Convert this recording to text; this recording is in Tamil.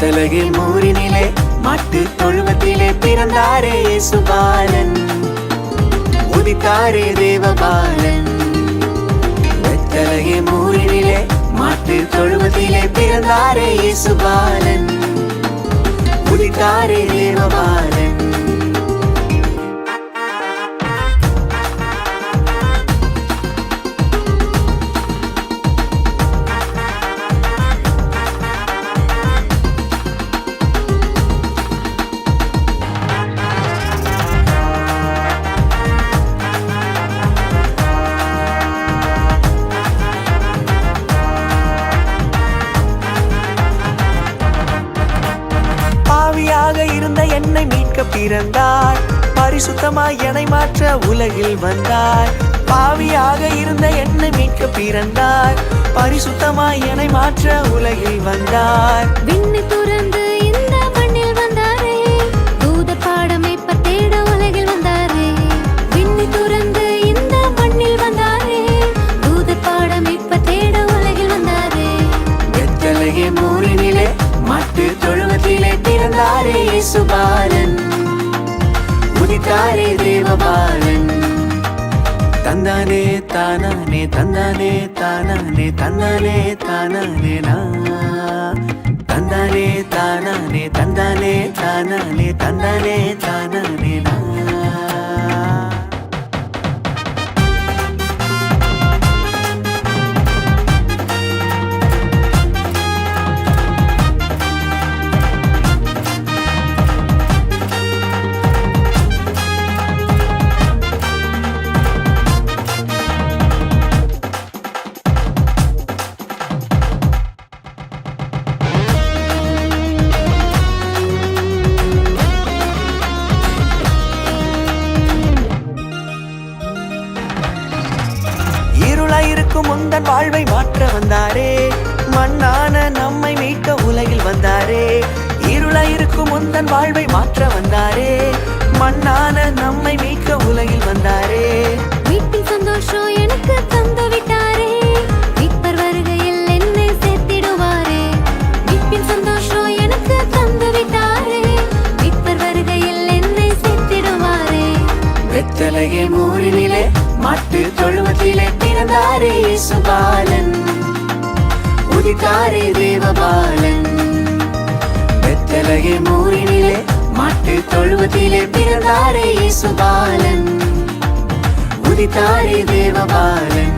வெத்தலகே மூரினிலே மாட்டு தொழுவத்திலே பிறந்தாரே இயேசுபாலன், உதித்தாரே தேவபாலன். வெத்தலகே மூரினிலே மாட்டு தொழுவத்திலே பிறந்தாரே இயேசுபாலன், உதித்தாரே தேவபாலன். இருந்த என்னை மீட்க பிறந்தார், பரிசுத்தமாய் என்னை மாற்ற உலகில் வந்தார். பாவியாக இருந்த என்னை மீட்க பிறந்தார், பரிசுத்தமாய் என்னை மாற்ற உலகில் வந்தார். விண்ணை துறந்து இந்த மண்ணில் வந்தாரே, தூதர் பாடமை பத்தேட உலகில் வந்தாரே. விண்ணை துறந்து இந்த மண்ணில் வந்தாரே, தூதர் பாடமை பத்தேட உலகில் வந்தாரே. வெத்தலகே மூரினிலே மாட்டு தொழுவத்திலே பிறந்தாரே இயேசுபாலன், உதித்தாரே தேவபாலன். தந்தானே தானானே தந்தானே தானானே தந்தானே தானானே நா, தந்தானே தானானே தந்தானே தானானே தந்தானே தானானே நா. இருளாயிருக்கும் உந்தன் வாழ்வை மாற்ற வந்தாரே, மண்ணான நம்மை மீட்க உலகில் வந்தாரே. இருளாயிருக்கும் உந்தன் வாழ்வை மாற்ற வந்தாரே, மண்ணான நம்மை மீட்க உலகில் வந்தாரே. மீட்பின் சந்தோஷம் எனக்கு தந்து விட்டாரே, மீட்பர் வருகையில் என்னை சேர்த்திடுவாரே. மீட்பின் சந்தோஷம் எனக்கு தந்து விட்டாரே, மீட்பர் வருகையில் என்னை சேர்த்திடுவாரே. வெத்தலகே மூரினிலே மாட்டு தொழுவத்திலே பிறந்தாரே இயேசுபாலன், உதித்தாரே தேவபாலன். வெத்தலகே மூரினிலே மாட்டு தொழுவத்திலே பிறந்தாரே இயேசுபாலன், உதித்தாரே தேவபாலன்.